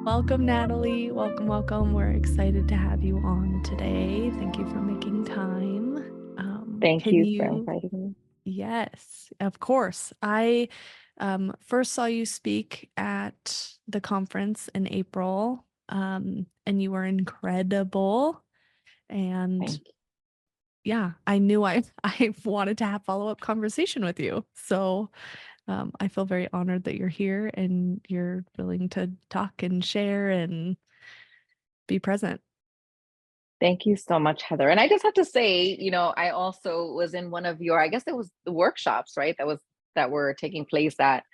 Welcome, Natalie. Welcome, welcome. We're excited to have you on today. Thank you for making time. Thank Can you for you? inviting me. Yes, of course. I first saw you speak at the conference in April, and you were incredible. And Thank you. yeah, I knew I wanted to have follow-up conversation with you. So I feel very honored that you're here and you're willing to talk and share and be present. Thank you so much, Heather. And I just have to say, I also was in one of your, I guess it was the workshops, right? That were taking place at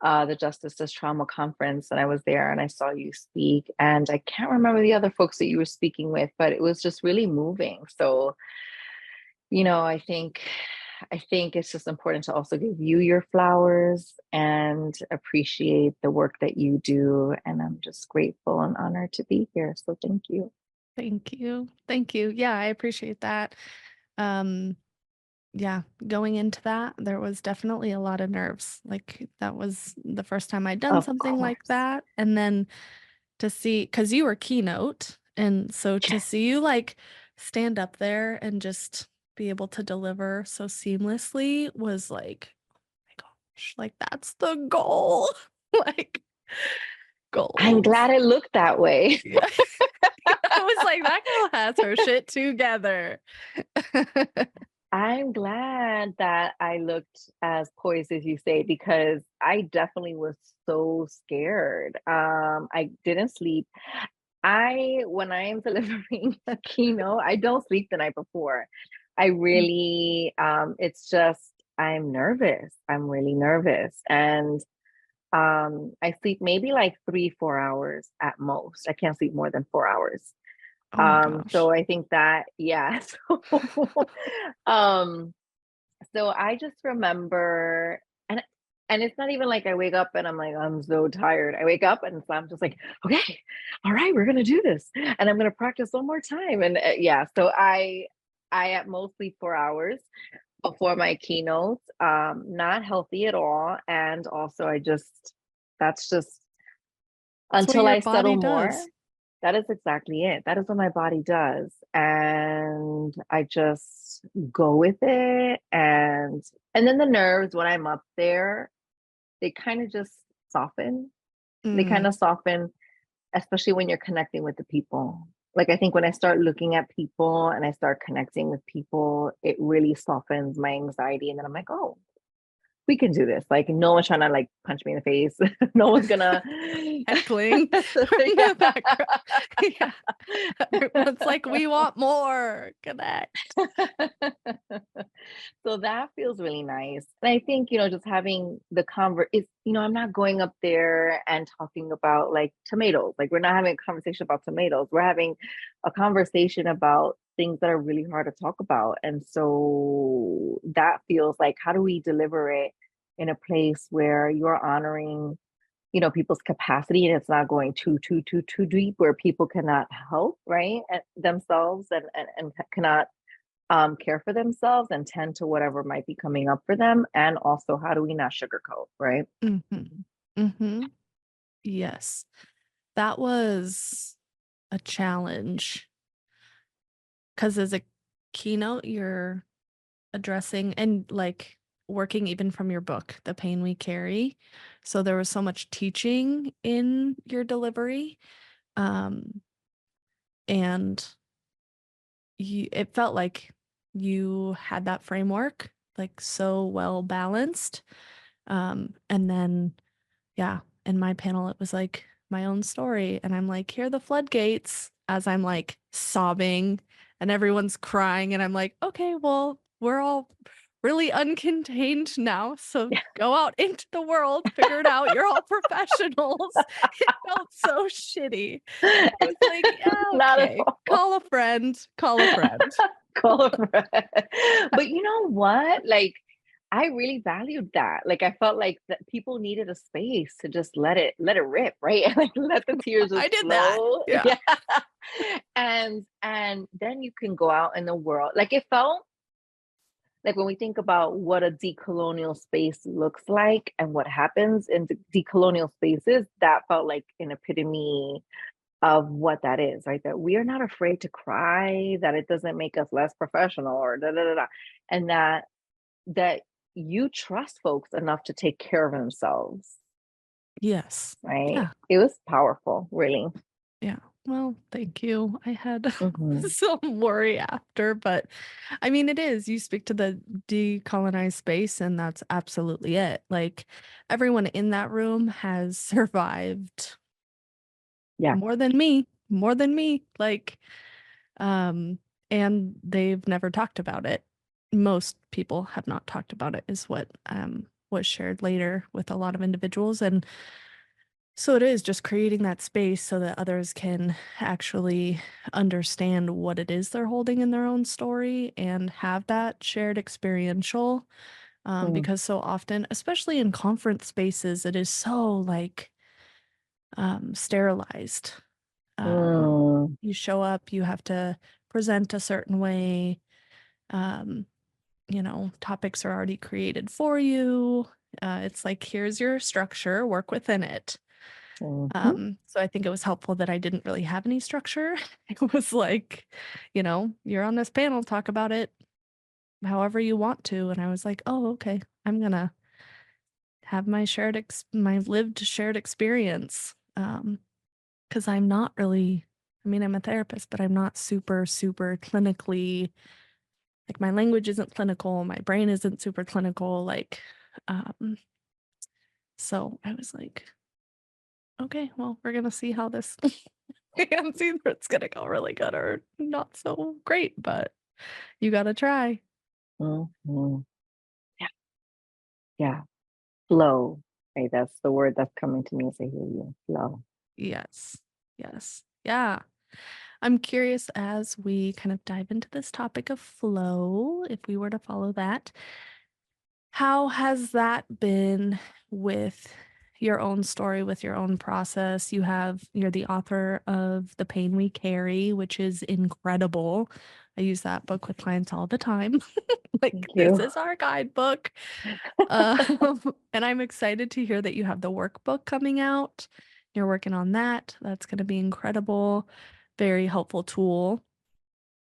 the Justice Is Trauma conference. And I was there and I saw you speak. And I can't remember the other folks that you were speaking with, but it was just really moving. So, I think it's just important to also give you your flowers and appreciate the work that you do. And I'm just grateful and honored to be here. So thank you. Thank you. Thank you. Yeah, I appreciate that. Um, yeah, going into that, there was definitely a lot of nerves. Like that was the first time I'd done Of something like course. that. And then to see, because you were keynote, and so to Yes. see you like stand up there and just be able to deliver so seamlessly was like, oh my gosh, like that's the goal. Like I'm goals. glad it looked that way. Yeah. I was like, that girl has her shit together. I'm glad that I looked as poised as you say, because I definitely was so scared. I didn't sleep. When I am delivering a keynote, I don't sleep the night before. I really, it's just, I'm nervous. I'm really nervous. And I sleep maybe like 3, 4 hours at most. I can't sleep more than 4 hours. Oh my gosh. So I think that, yeah. Um, so I just remember, and it's not even like I wake up and I'm like, I'm so tired. I wake up and so I'm just like, okay, all right, we're gonna do this, and I'm gonna practice one more time. And yeah, so I at most sleep 4 hours before my keynote. Not healthy at all, and also that's just That's what until your I settle body more. does. That is exactly it. That is what my body does. And I just go with it. And then the nerves when I'm up there, they kind of just soften. They kind Mm, of soften, especially when you're connecting with the people. Like I think when I start looking at people and I start connecting with people, it really softens my anxiety. And then I'm like, oh, we can do this. Like no one's trying to like punch me in the face. No one's gonna heckling from yeah. the background. Yeah. Everyone's like, we want more. Connect. So that feels really nice. And I think, just having the is, I'm not going up there and talking about like tomatoes. Like we're not having a conversation about tomatoes. We're having a conversation about things that are really hard to talk about. And so that feels like, how do we deliver it in a place where you're honoring, people's capacity, and it's not going too deep where people cannot help, right? Themselves, and cannot care for themselves and tend to whatever might be coming up for them. And also, how do we not sugarcoat, right? Mm-hmm. Mm-hmm. Yes. That was a challenge because as a keynote, you're addressing and like working even from your book, The Pain We Carry. So there was so much teaching in your delivery. Um, and it felt like you had that framework like so well balanced. And then yeah, in my panel it was like my own story and I'm like, here are the floodgates as I'm like sobbing and everyone's crying and I'm like, okay, well, we're all really uncontained now, so go out into the world, figure it out. You're all professionals. It felt so shitty. I was like, yeah, Not at okay. all. Call a friend. Call a friend. Call a friend. But you know what? Like, I really valued that. Like, I felt like that people needed a space to just let it rip, right? Like, let the tears I just did that. flow. Yeah. Yeah. And then you can go out in the world. Like, it felt like when we think about what a decolonial space looks like and what happens in the decolonial spaces, that felt like an epitome of what that is, right? That we are not afraid to cry, that it doesn't make us less professional or da da da da, and that you trust folks enough to take care of themselves, Yes. right? Yeah. It was powerful, really. Yeah. Well, thank you. I had Hmm. some worry after, but I mean, it is. You speak to the decolonized space, and that's absolutely it. Like, everyone in that room has survived Yeah. more than me. Like, um, and they've never talked about it. Most people have not talked about it, is what was shared later with a lot of individuals. And so it is just creating that space so that others can actually understand what it is they're holding in their own story and have that shared experiential. Mm, Because so often, especially in conference spaces, it is so like sterilized. mm, You show up, you have to present a certain way. Um, Topics are already created for you. It's like, here's your structure, work within it. mhm, So I think it was helpful that I didn't really have any structure. It was like, you're on this panel, talk about it however you want to. And I was like, oh, okay, I'm gonna have my lived shared experience. Because I'm not really, I mean, I'm a therapist, but I'm not super, super clinically, like my language isn't clinical, my brain isn't super clinical, um, so I was like, okay, well, we're gonna see how this and see if it's gonna go really good or not so great, but you gotta try. mhm. Yeah, yeah. Flow. Right, that's the word that's coming to me as I hear you. Flow. Yes. Yes. Yeah. I'm curious as we kind of dive into this topic of flow, if we were to follow that, how has that been with your own story, with your own process? You're the author of The Pain We Carry, which is incredible. I use that book with clients all the time. Like, Thank this you. is our guidebook. And I'm excited to hear that you have the workbook coming out. You're working on that. That's going to be incredible. Very helpful tool,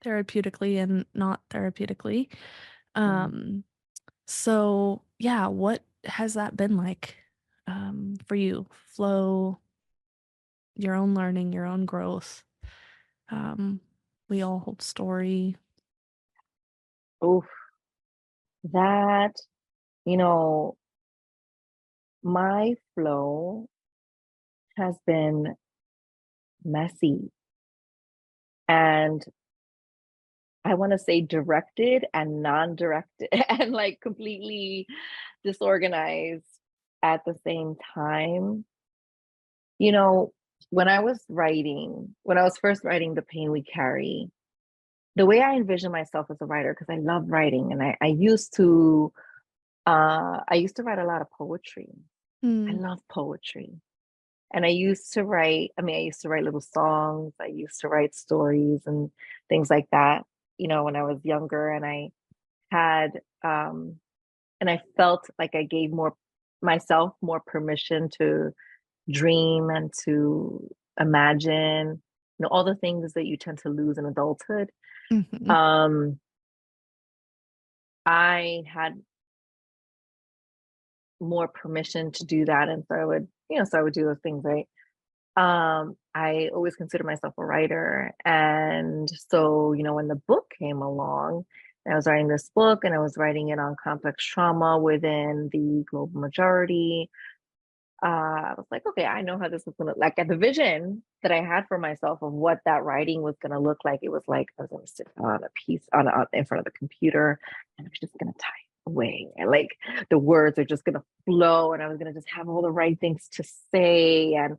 therapeutically and not therapeutically. Mm. Um, so yeah, what has that been like for you? Flow, your own learning, your own growth. Um, we all hold story. Oof, that, you know, my flow has been messy and I want to say directed and non-directed and like completely disorganized at the same time. You know, when I was first writing The Pain We Carry, the way I envision myself as a writer, because I love writing and I used to write a lot of poetry. I Hmm. love poetry. And I used to write little songs, I used to write stories and things like that, when I was younger. And had, and I felt like I gave myself more permission to dream and to imagine, all the things that you tend to lose in adulthood. Hmm. Um, I had more permission to do that. And so I would do those things, right? I always consider myself a writer. And so, when the book came along, I was writing this book and I was writing it on complex trauma within the global majority. I was like, okay, I know how this is going to like at the vision that I had for myself of what that writing was going to look like. It was like I was going to sit on a piece in front of the computer and I was just going to type away. And like the words are just going to flow and I was going to just have all the right things to say. And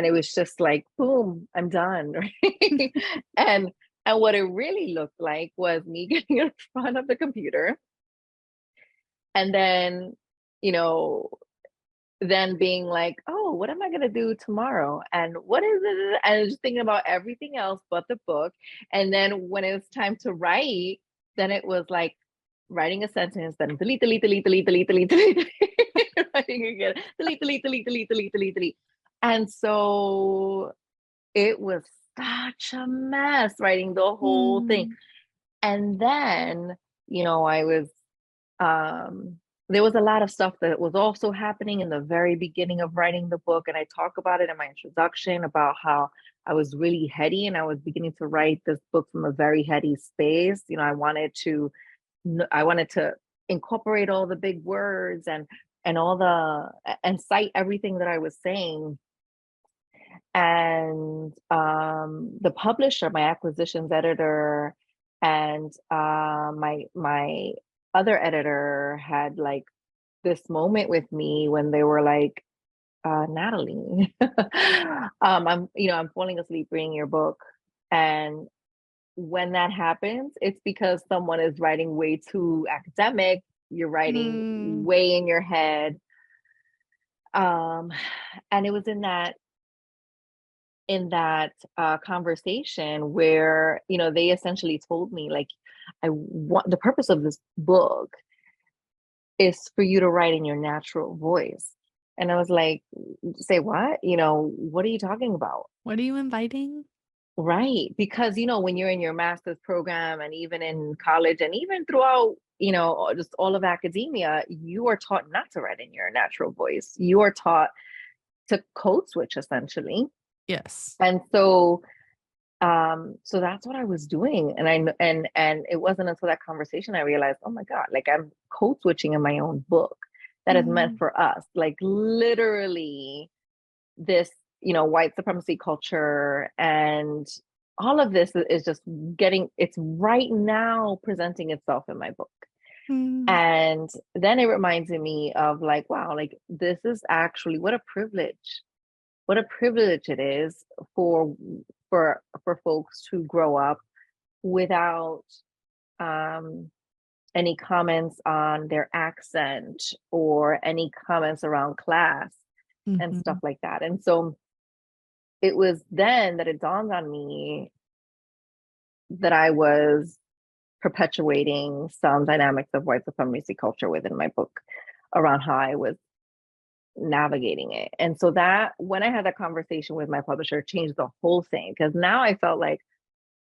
it was just like, boom, I'm done. Right? and, and what it really looked like was me getting in front of the computer and you know, then being like, oh, what am I going to do tomorrow? And what is it? And just thinking about everything else but the book. And then when it was time to write, then it was like writing a sentence, then delete, delete, delete, delete, delete, delete, delete, writing again, delete, delete, delete, delete, delete, delete, delete. And so it was such a mess writing the whole thing. Mm. And then, I was there was a lot of stuff that was also happening in the very beginning of writing the book. And I talk about it in my introduction about how I was really heady and I was beginning to write this book from a very heady space. I wanted to incorporate all the big words and all and cite everything that I was saying. And the publisher, my acquisitions editor, and my other editor had like this moment with me when they were like, Natalie, I'm falling asleep reading your book. And when that happens, it's because someone is writing way too academic. You're writing Mm. way in your head. And it was in that conversation where they essentially told me like, I want the purpose of this book is for you to write in your natural voice. And I was like, say what? What are you talking about? What are you inviting? Right. Because, when you're in your master's program and even in college and even throughout, just all of academia, you are taught not to write in your natural voice. You are taught to code switch essentially. Yes. And so that's what I was doing. And it wasn't until that conversation I realized, oh my God, like I'm code switching in my own book that is meant Mm. for us. Like literally this, white supremacy culture and all of this is just it's right now presenting itself in my book. Mm. And then it reminded me of like, wow, like this is actually what a privilege it is for for folks to grow up without um, any comments on their accent or any comments around class and stuff Mhm. like that. And so it was then that it dawned on me that I was perpetuating some dynamics of white supremacy culture within my book around how I was navigating it. And so that when I had that conversation with my publisher, changed the whole thing because now I felt like,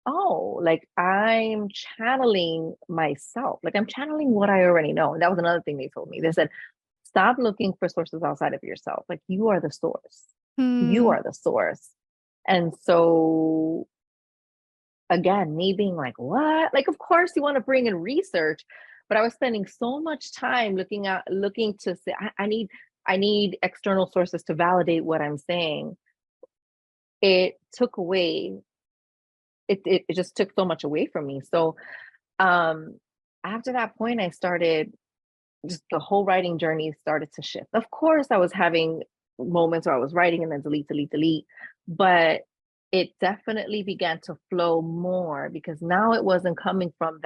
oh, like I'm channeling myself, like I'm channeling what I already know. And that was another thing they told me. They said, stop looking for sources outside of yourself. Like you are the source. You Mm. are the source. And so again, me being like, what? Like, of course you want to bring in research, but I was spending so much time looking to say, I need external sources to validate what I'm saying. It took away, it just took so much away from me. So um after that point, I started just the whole writing journey started to shift. Of course, I was having moments where I was writing and then delete, delete, delete, but it definitely began to flow more because now it wasn't coming from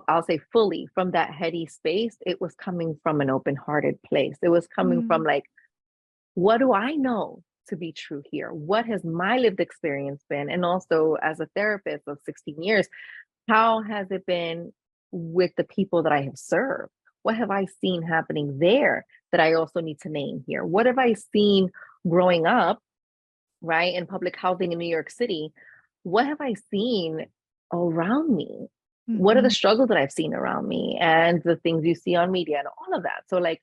I'll say fully from that heady space. It was coming from an open-hearted place. It was coming from Mm. like, what do I know to be true here? What has my lived experience been? And also as a therapist of 16 years, how has it been with the people that I have served? What have I seen happening there that I also need to name here? What have I seen growing up, right, in public housing in New York City? What have I seen around me? What are the Mhm. struggles that I've seen around me and the things you see on media and all of that? So, like,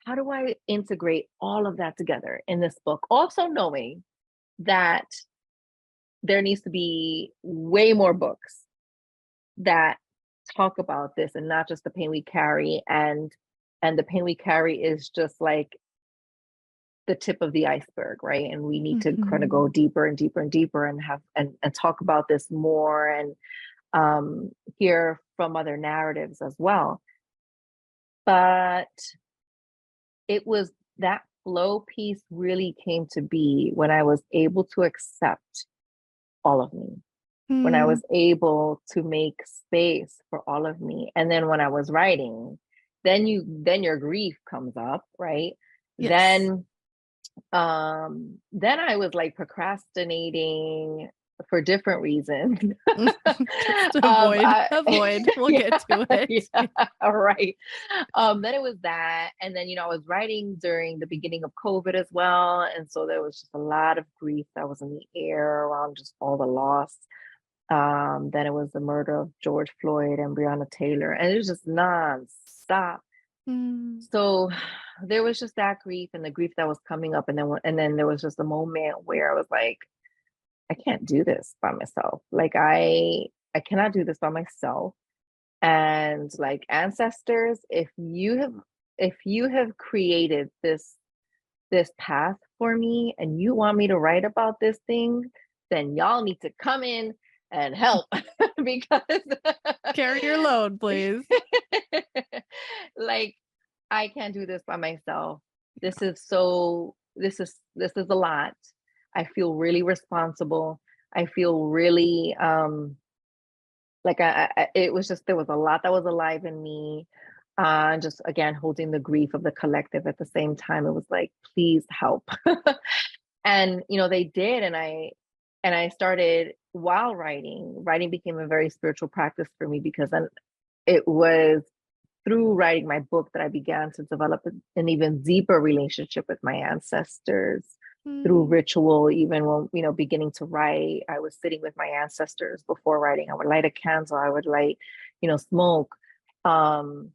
how do I integrate all of that together in this book? Also, knowing that there needs to be way more books that talk about this and not just the pain we carry, and the pain we carry is just like the tip of the iceberg, right? And we need to kind of Mhm. go deeper and deeper and deeper and have and talk about this more and hear from other narratives as well. But it was that flow piece really came to be when I was able to accept all of me, when I Mm. was able to make space for all of me. And then when I was writing, then your grief comes up, right? Yes. Then I was like procrastinating for different reasons. Just avoid, I, avoid. We'll yeah, get to it. yeah, right. Then it was that, and then I was writing during the beginning of COVID as well, and so there was just a lot of grief that was in the air around just all the loss. Then it was the murder of George Floyd and Breonna Taylor, and it was just nonstop. Mm, So there was just that grief and the grief that was coming up, and then there was just a moment where I was like, I can't do this by myself. Like I cannot do this by myself. And like ancestors, if you have created this path for me and you want me to write about this thing, then y'all need to come in and help because carry your load, please. like I can't do this by myself. This is a lot. I feel really responsible. I feel really like it was just there was a lot that was alive in me. Just again holding the grief of the collective at the same time. It was like, please help. And they did, and I started while writing. Writing became a very spiritual practice for me because then it was through writing my book that I began to develop an even deeper relationship with my ancestors through Mm, ritual. Even when, beginning to write, I was sitting with my ancestors before writing. I would light a candle, I would light, smoke. Um,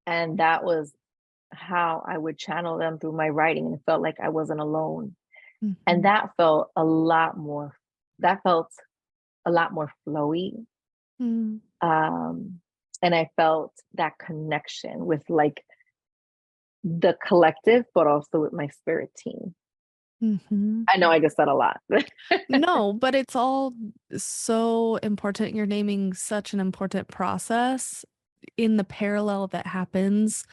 and that was how I would channel them through my writing. And it felt like I wasn't alone. And mhm, that felt a lot more flowy. mm, Um, and I felt that connection with like the collective, but also with my spirit team. mhm. I know I just said a lot. No, but it's all so important. You're naming such an important process in the parallel that happens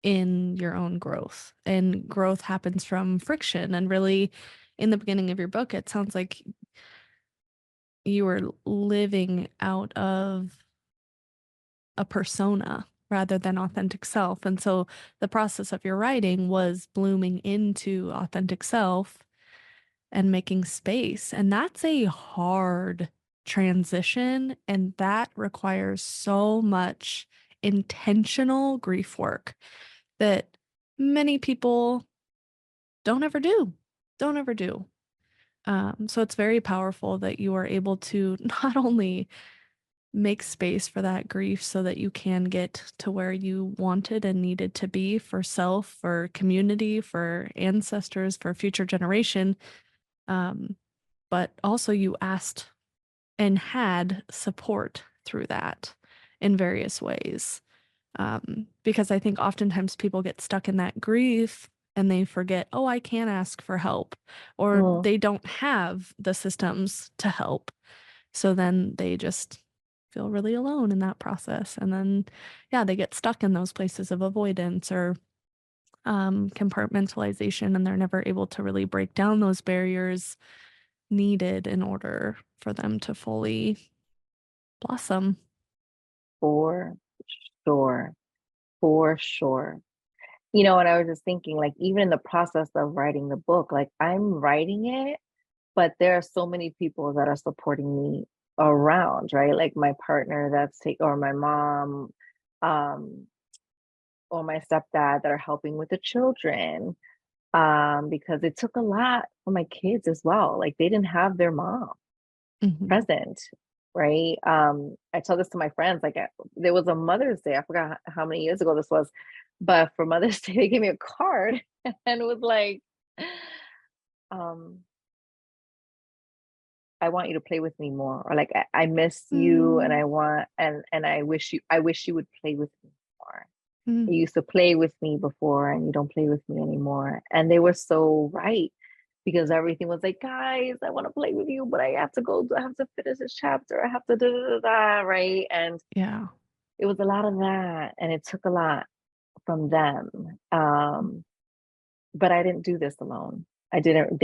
in your own growth. And growth happens from friction. And really, in the beginning of your book, it sounds like you were living out of a persona rather than authentic self. And so the process of your writing was blooming into authentic self and making space. And that's a hard transition. And that requires so much intentional grief work that many people don't ever do. Don't ever do. So it's very powerful that you are able to not only make space for that grief so that you can get to where you wanted and needed to be for self, for community, for ancestors, for future generation. Um, but also you asked and had support through that in various ways. Because I think oftentimes people get stuck in that grief and they forget, oh, I can ask for help, or Mm, they don't have the systems to help. So then they just feel really alone in that process. And then, yeah, they get stuck in those places of avoidance or compartmentalization, and they're never able to really break down those barriers needed in order for them to fully blossom. for sure. For sure. And I was just thinking, like, even in the process of writing the book, like I'm writing it, but there are so many people that are supporting me around, right? Like my partner or my mom, um, or my stepdad that are helping with the children. Because it took a lot for my kids as well. Like they didn't have their mom Hmm. present, right? I tell this to my friends, like there was a Mother's Day, I forgot how many years ago this was, but for Mother's Day, they gave me a card and it was like, um, I want you to play with me more, or like I miss you and Mm, I wish you would play with me more. mm, You used to play with me before and you don't play with me anymore. And they were so right because everything was like, guys, I want to play with you, but I have to finish this chapter. I have to da da da da, right? And yeah. it was a lot of that. And it took a lot from them. But I didn't do this alone. I didn't,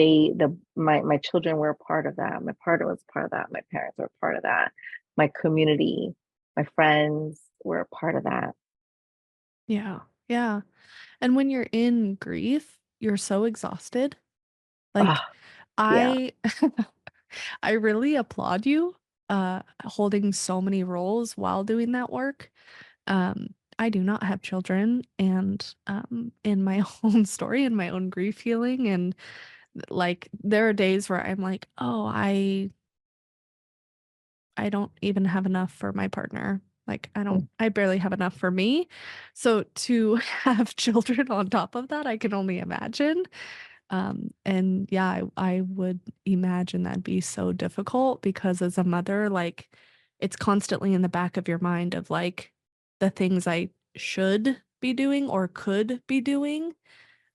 my children were a part of that. My partner was a part of that. My parents were a part of that. My community, my friends were a part of that. Yeah. Yeah. And when you're in grief, you're so exhausted. Like Ah, yeah. I I really applaud you holding so many roles while doing that work. I do not have children, and in my own story and my own grief healing, and like there are days where I'm like, oh, I don't even have enough for my partner. Like I barely have enough for me. So to have children on top of that, I can only imagine. And yeah, I would imagine that'd be so difficult because as a mother, like it's constantly in the back of your mind of like the things I should be doing or could be doing.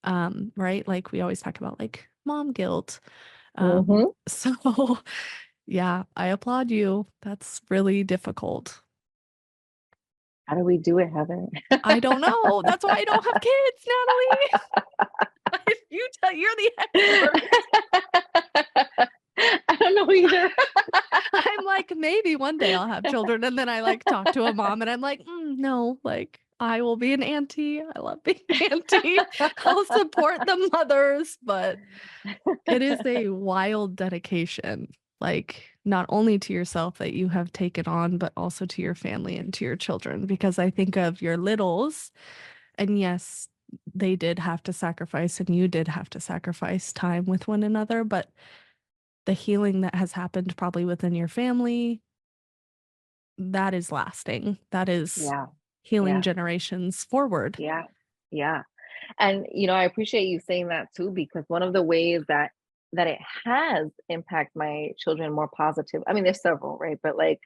Right? Like we always talk about like mom guilt. Mm-hmm. So yeah, I applaud you. That's really difficult. How do we do it, Heather? I don't know. That's why I don't have kids, Natalie. You're the expert. I don't know either. I'm like, maybe one day I'll have children. And then I like talk to a mom and I'm like, no, like I will be an auntie. I love being an auntie. I'll support the mothers, but it is a wild dedication, like not only to yourself that you have taken on, but also to your family and to your children. Because I think of your littles, and yes, they did have to sacrifice, and you did have to sacrifice time with one another, but the healing that has happened probably within your family, that is lasting. That is Yeah, healing yeah, generations forward. yeah, yeah. And I appreciate you saying that too, because one of the ways that it has impacted my children more positive. I mean, there's several, right? But like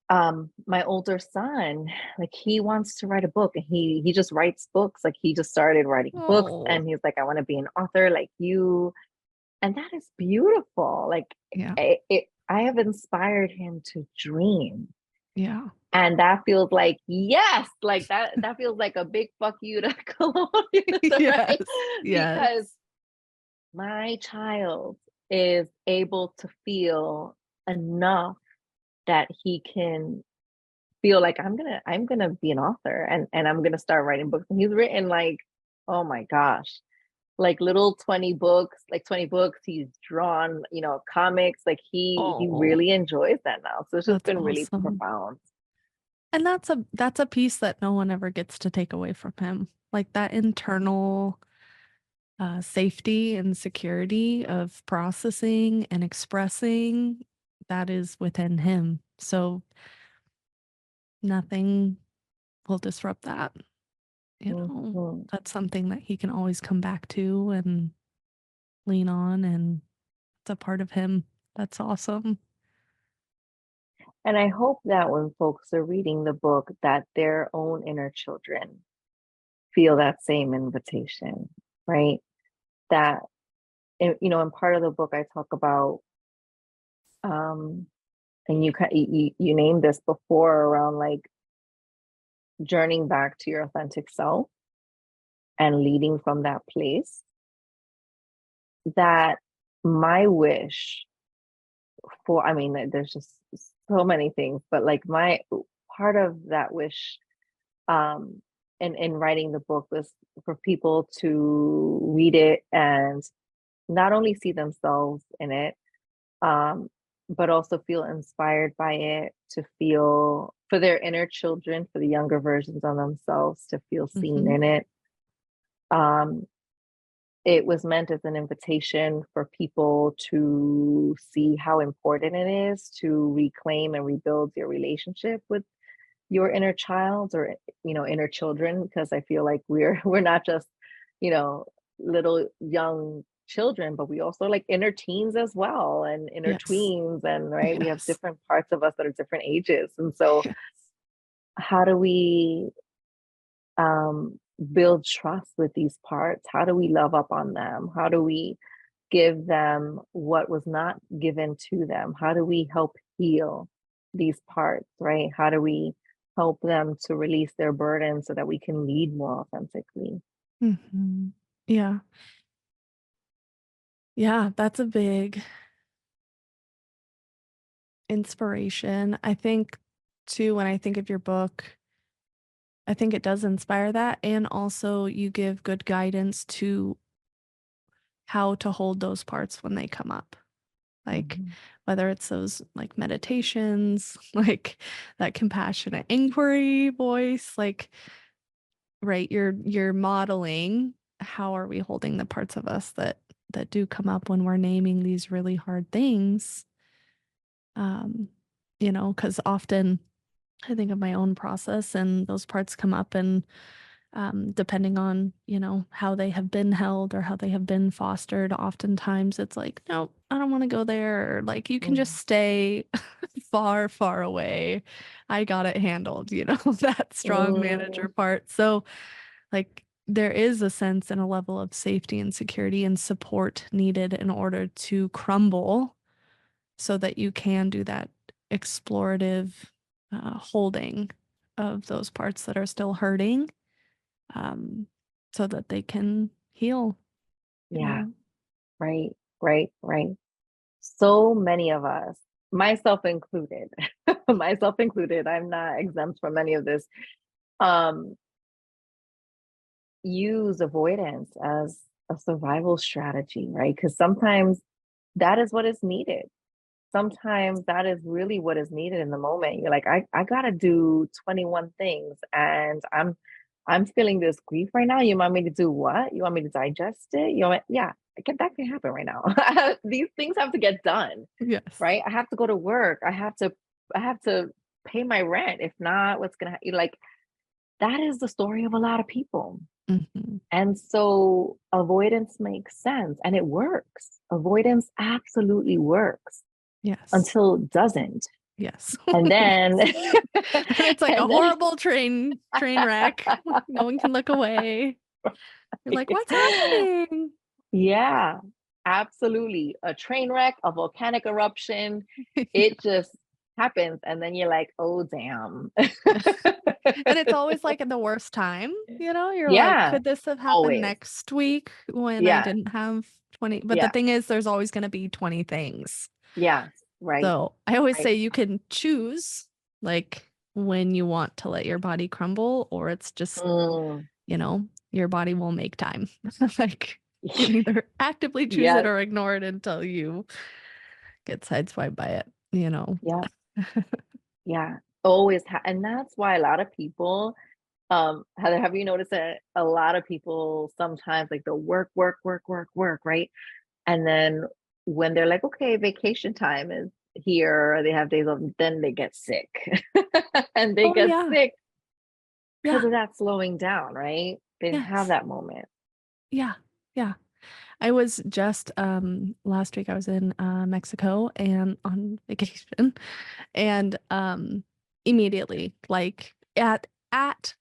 my older son, like he wants to write a book, and he just writes books. Like he just started writing books, Oh, and he's like, I want to be an author like you. And that is beautiful. Like yeah, I have inspired him to dream. yeah. And that feels like, yes, like that feels like a big fuck you to colonialism, right? Yes, Because yes. my child is able to feel enough that he can feel like I'm gonna be an author, and I'm gonna start writing books. And he's written like, oh my gosh, like little 20 books, like 20 books. He's drawn, comics. Like he Oh, really enjoys that now. So it's just that's been really awesome. profound. And that's a piece that no one ever gets to take away from him. Like that internal safety and security of processing and expressing that is within him. So nothing will disrupt that. Mhm. That's something that he can always come back to and lean on, and it's a part of him. That's awesome. And I hope that when folks are reading the book, that their own inner children feel that same invitation, right? That, in part of the book, I talk about, and you named this before around like journeying back to your authentic self and leading from that place. That my wish for, I mean, there's just so many things, but like my part of that wish um in writing the book was for people to read it and not only see themselves in it, um but also feel inspired by it, to feel for their inner children, for the younger versions of themselves to feel seen Hmm. in it. um it was meant as an invitation for people to see how important it is to reclaim and rebuild your relationship with your inner child, or inner children, because I feel like we're not just you know little young children, but we also like inner teens as well, and inner Yes. tweens, and right, we have Yes. different parts of us that are different ages. And so Yes. how do we build trust with these parts? How do we love up on them? How do we give them what was not given to them? How do we help heal these parts, right? How do we help them to release their burden so that we can lead more authentically? Hmm. Yeah. Yeah, that's a big inspiration. I think too, when I think of your book, I think it does inspire that. And also, you give good guidance to how to hold those parts when they come up. like Mhm. whether it's those like meditations, like that compassionate inquiry voice, like right, you're modeling how are we holding the parts of us that do come up when we're naming these really hard things. Um, because often I think of my own process and those parts come up and depending on, how they have been held or how they have been fostered, oftentimes it's like, no, I don't want to go there. Or like, you can just Mm. stay far, far away. I got it handled, that strong Mm. manager part. So, like, there is a sense and a level of safety and security and support needed in order to crumble so that you can do that explorative holding of those parts that are still hurting um, so that they can heal, you Yeah, know? right, right, right. So many of us, myself included, myself included, I'm not exempt from any of this, um, use avoidance as a survival strategy, right? Because sometimes that is what is needed. Sometimes that is really what is needed in the moment. You're like, I gotta do 21 things and I'm feeling this grief right now. You want me to do what? You want me to digest it? Yeah, that can happen right now. These things have to get done, Yes. right? I have to go to work. I have to pay my rent. If not, what's gonna happen? Like that is the story of a lot of people. Hmm. And so avoidance makes sense and it works. Avoidance absolutely works Yes. until it doesn't. Yes. And then Yes. And it's like a and then horrible train wreck. No one can look away. You're like, what's happening? yeah, absolutely. A train wreck, a volcanic eruption, it just happens. And then you're like, oh damn. And it's always like at the worst time, You're like, Yeah, could this have happened always. next week when I Yeah, didn't have 20? But the yeah, thing is, there's always going to be 20 things. yeah. Right, So I always right. say you can choose like when you want to let your body crumble, or it's just, Mm. your body will make time. Like you can either actively choose it Yes, or ignore it until you get sideswiped by it. yeah, yeah. Always and that's why a lot of people, Heather, have you noticed that a lot of people sometimes like they'll work, work, work, work, work, right? And then when they're like, okay, vacation time is here, or they have days off, then they get sick. And they Oh get yeah. sick because Yeah. of that slowing down, right? They didn't have Yes. that moment. Yeah. Yeah. I was just last week I was in Mexico and on vacation and immediately like at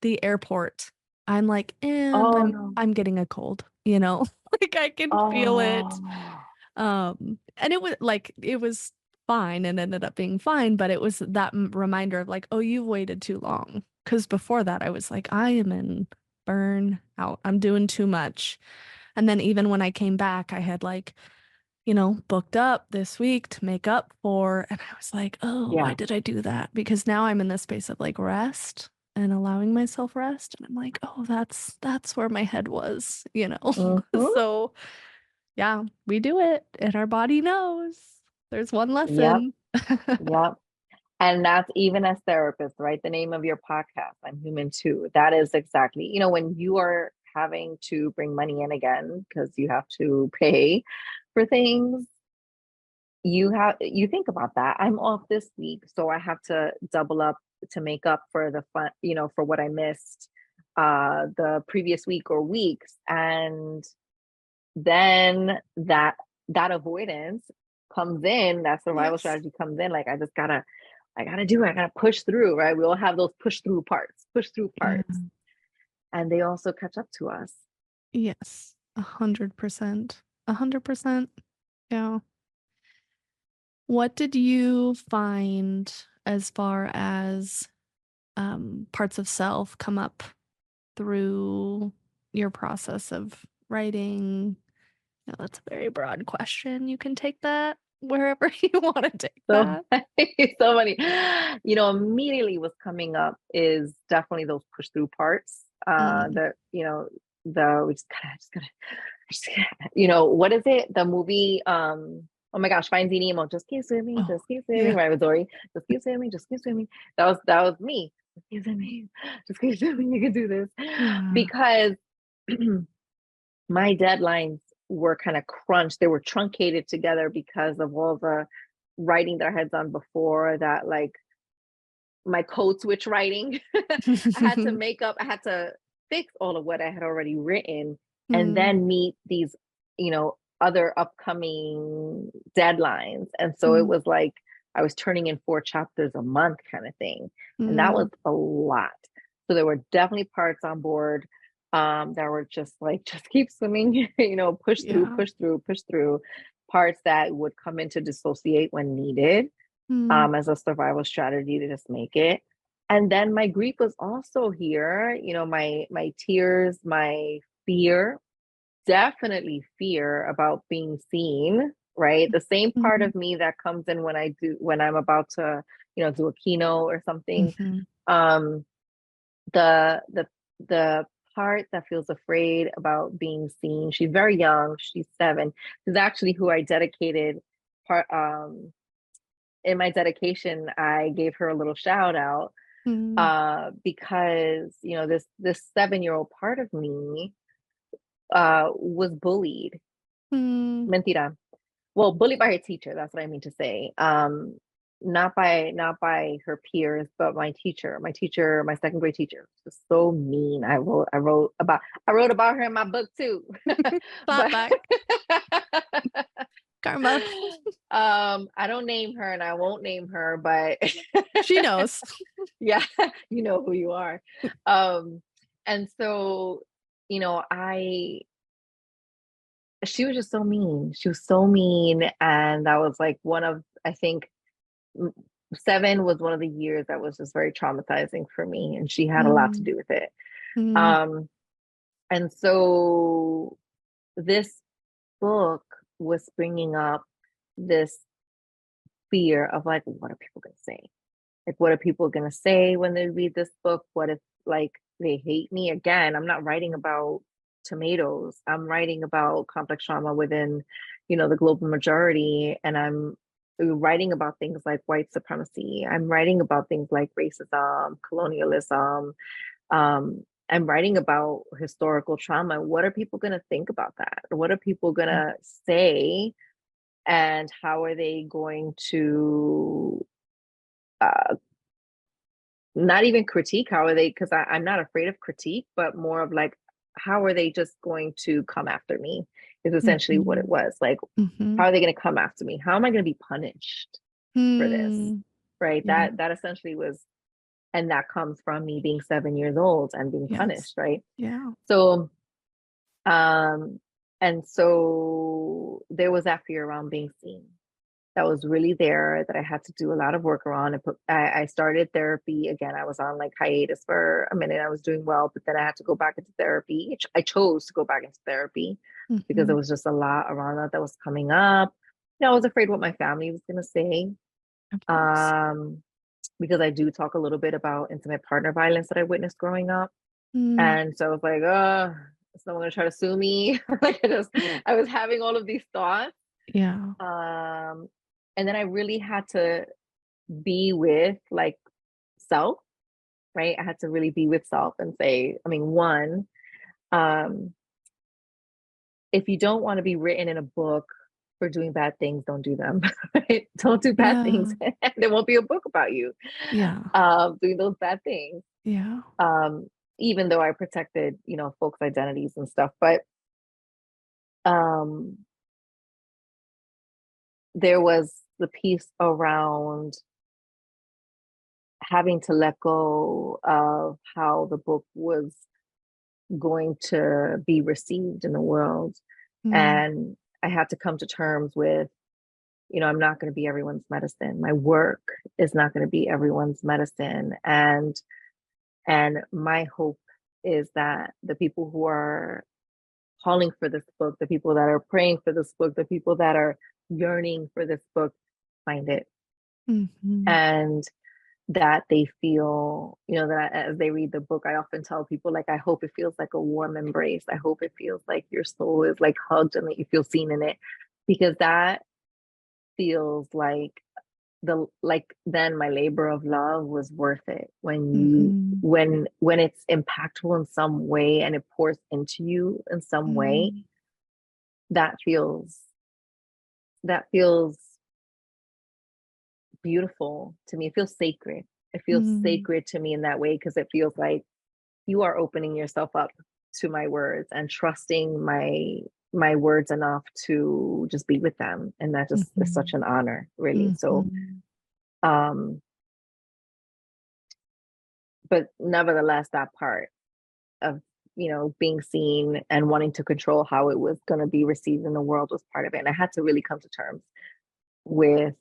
the airport I'm like and Oh I'm no. I'm getting a cold, like I can feel it. Oh, And it was fine and ended up being fine, but it was that reminder of like, oh, you've waited too long. Because before that, I was like, I am in burn out. I'm doing too much. And then even when I came back, I had like, booked up this week to make up for, and I was like, oh, why yeah. did I do that? Because now I'm in this space of like rest and allowing myself rest. And I'm like, oh, that's where my head was. Hmm. So yeah, we do it, and our body knows. There's one Yep. lesson. Yep. And that's even as therapists, right? The name of your podcast, I'm Human Too. That is exactly, when you are having to bring money in again because you have to pay for things, you think about that. I'm off this week, so I have to double up to make up for the fun, for what I missed the previous week or weeks. And then that avoidance comes in, that survival Yes. strategy comes in, like I gotta do it. I gotta push through, right? We all have those push through Yeah. parts, and they also catch up to us. Yes. 100%. 100%. Yeah. What did you find as far as parts of self come up through your process of writing? Now, that's a very broad question. You can take that wherever you want to take So, that. so many, immediately what's coming up is definitely those push through parts. Mm. That the we just gotta, what is it? The movie. Oh my gosh, Finding Nemo. Just keep swimming, Oh, just keep swimming. yeah. Right with Dory. Just keep swimming, just keep swimming. That was me. Just keep swimming, just keep swimming. You can do this. Yeah. Because my deadlines were kind of crunched. They were truncated together because of all the writing that I had done before that, like my code switch writing. I had to fix all of what I had already written and Mm, then meet these, other upcoming deadlines. And so it mm, was like I was turning in 4 chapters a month kind of thing. And that was mm. a lot. So there were definitely parts on board that were just like, just keep swimming, push through, Yeah. push through, push through. Parts that would come in to dissociate when needed Mm, as a survival strategy to just make it. And then my grief was also here, my tears, my fear, definitely fear about being seen, right? The same part mm, of me that comes in when I'm about to, do a keynote or something. mhm, Um, the part that feels afraid about being seen. She's very young, she's 7. She's actually who I dedicated part in my dedication, I gave her a little shout out mm, because this 7-year-old part of me was bullied. mm. Mentira. Well, bullied by her teacher. That's what I mean to say. Not by her peers, but my teacher. My teacher, my second grade teacher, was so mean. I wrote about her in my book too. Clap But back. Karma. I don't name her and I won't name her, but She knows. yeah, you know who you are. Um, and so, I she was just so mean. She was so mean, and that was like one of, I think, 7 was one of the years that was just very traumatizing for me, and she had a lot to Mm, do with it. mm, Um, and so this book was bringing up this fear of like, what are people going to say? Like, what are people going to say when they read this book? What if, like, they hate me again? I'm not writing about tomatoes. I'm writing about complex trauma within, the global majority. And I'm writing about things like white supremacy. I'm writing about things like racism, colonialism. I'm writing about historical trauma. What are people going to think about that? What are people going mm, to say? And how are they going to uh, not even critique? How are they, because I'm not afraid of critique, but more of like, how are they just going to come after me is essentially what it mhm, was. Like, how mhm, are they going to come after me? How am I going to be punished for this? mm. Right, Yeah. that essentially was, and that comes from me being 7 years old and being Yes. punished, right? Yeah. So um and so there was that fear around being seen that was really there, that I had to do a lot of work around. I started therapy again. I was on like hiatus for a minute. I was doing well, but then I had to go back into therapy. I chose to go back into therapy because there Mhm. was just a lot around that was coming up. I was afraid what my family was going to say. Of course. Um, because I do talk a little bit about intimate partner violence that I witnessed growing up. Mm. And so I was like, oh, is someone going to try to sue me? Like I was having all of these thoughts. Yeah. Um, and then I really had to be with like self, right? I had to really be with self and say, I mean, one, um, if you don't want to be written in a book for doing bad things, don't do them. Right? Don't do bad things. Yeah. There won't be a book about you Yeah. doing those bad things. Yeah. Um, even though I protected, folks' identities and stuff, but um, there was the piece around having to let go of how the book was going to be received in the world. Mm. And I had to come to terms with, I'm not going to be everyone's medicine. My work is not going to be everyone's medicine. And my hope is that the people who are calling for this book, the people that are praying for this book, the people that are yearning for this book find it. Mhm. And that they feel, that as they read the book, I often tell people, like, I hope it feels like a warm embrace. I hope it feels like your soul is like hugged and that you feel seen in it. Because that feels like then my labor of love was worth it when Mm-hmm. it's impactful in some way and it pours into you in some way. Mm-hmm. that feels that feels beautiful to me. It feels sacred. It feels Mm-hmm. sacred to me in that way, because it feels like you are opening yourself up to my words and trusting my words enough to just be with them, and that just is such an honor, really. So Mm-hmm. um but nevertheless, that part of, being seen and wanting to control how it was going to be received in the world was part of it, and I had to really come to terms with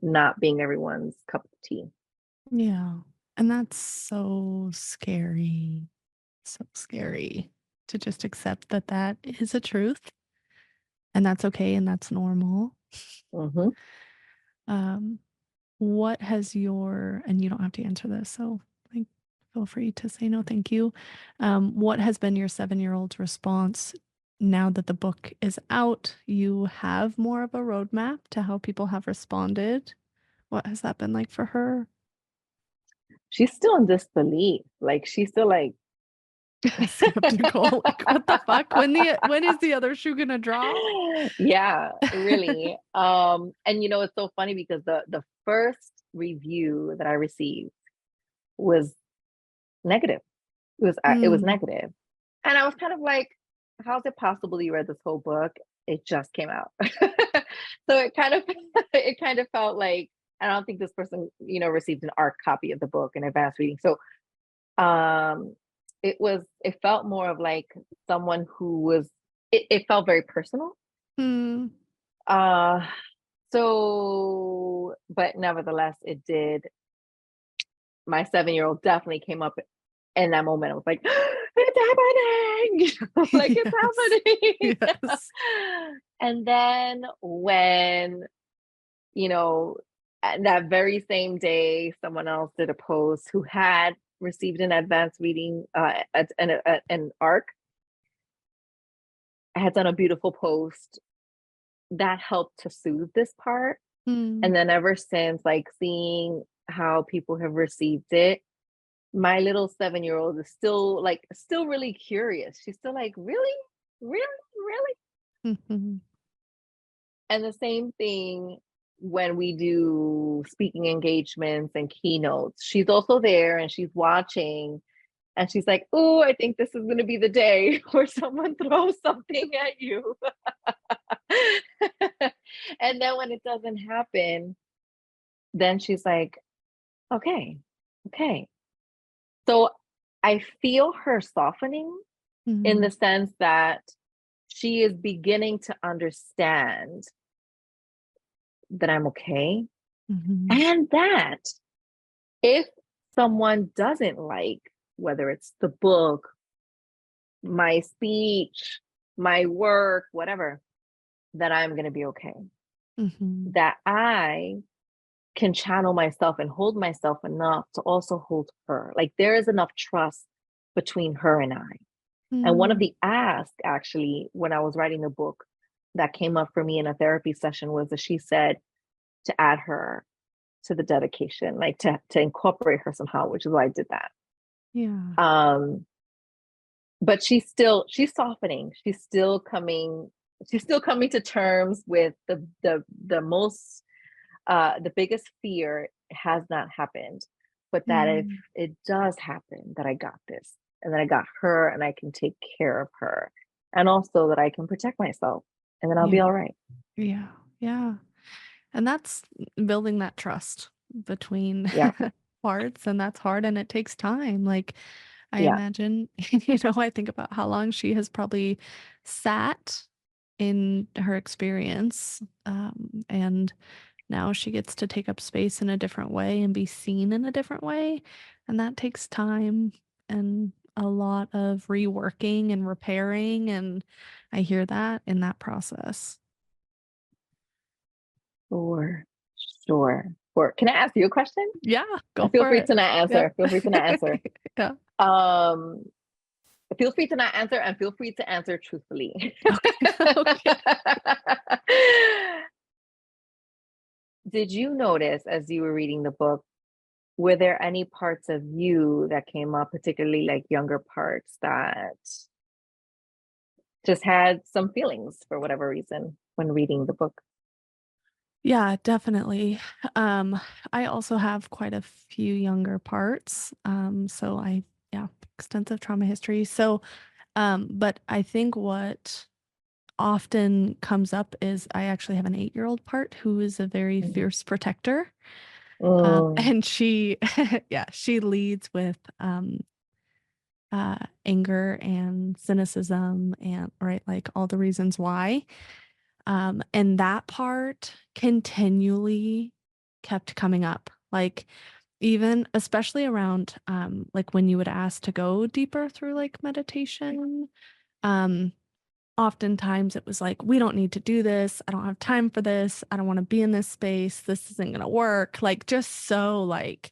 not being everyone's cup of tea. Yeah. And that's so scary. So scary to just accept that that is a truth and that's okay and that's normal. Hmm. Um, what has your, and you don't have to answer this, so like feel free to say no, thank you. What has been your 7-year-old's response now that the book is out? You have more of a roadmap to how people have responded. What has that been like for her? She's still in disbelief. Like, she's still like, Skeptical, like what the fuck? When is the other shoe gonna drop? yeah, really. And it's so funny because the first review that I received was negative. It was Mm, negative. And I was kind of like, how is it possible you read this whole book? It just came out. So it kind of it kind of felt like, I don't think this person, received an ARC copy of the book in advanced reading. So um it felt more of like someone who was, it felt very personal. mm, Uh so but nevertheless, it did. My 7-year-old definitely came up in that moment. I was like, it's happening. Like, yes, it's happening. yes. And then when, you know, that very same day, someone else did a post who had received an advanced reading, an ARC, had done a beautiful post that helped to soothe this part. Mm, And then ever since, like, seeing how people have received it, my little 7-year-old is still really curious. She's still like, really, really. mhm, And the same thing when we do speaking engagements and keynotes. She's also there and she's watching, and she's like, oh, I think this is going to be the day where someone throws something at you. And then when it doesn't happen, then she's like, okay, okay. So I feel her softening, in the mm, sense that she is beginning to understand that I'm okay. mhm, And that if someone doesn't like, whether it's the book, my speech, my work, whatever, that I'm going to be okay. mhm, That I can channel myself and hold myself enough to also hold her. Like, there is enough trust between her and I. And one of mm, the asks, actually, when I was writing the book, that came up for me in a therapy session, was that she said to add her to the dedication, like to incorporate her somehow, which is why I did that. yeah, Um, but she's softening. She's still coming to terms with the most the biggest fear has not happened, but that if mm, it does happen, that I got this, and that I got her, and I can take care of her, and also that I can protect myself, and then I'll yeah, be all right. yeah, yeah. And that's building that trust between Yeah, parts, and that's hard and it takes time. Like I yeah. imagine, I think about how long she has probably sat in her experience, and now she gets to take up space in a different way and be seen in a different way. And that takes time and a lot of reworking and repairing. And I hear that in that process. Sure, sure. Or can I ask you a question? Yeah, go And feel for free it. to not answer. Yep. Feel free to not answer. Yeah. Um, Feel free to not answer, and feel free to answer truthfully. Okay. Okay. Did you notice as you were reading the book, were there any parts of you that came up, particularly like younger parts that just had some feelings for whatever reason when reading the book? Yeah, definitely. Um, I also have quite a few younger parts. So yeah, extensive trauma history. So, but I think what often comes up is I actually have an 8-year-old part who is a very Mm. fierce protector. Mm, And she, yeah, she leads with anger and cynicism and right, like all the reasons why. And that part continually kept coming up. Like even especially around like when you would ask to go deeper through like meditation, um, oftentimes it was like, we don't need to do this. I don't have time for this. I don't want to be in this space. This isn't gonna work. Like just so like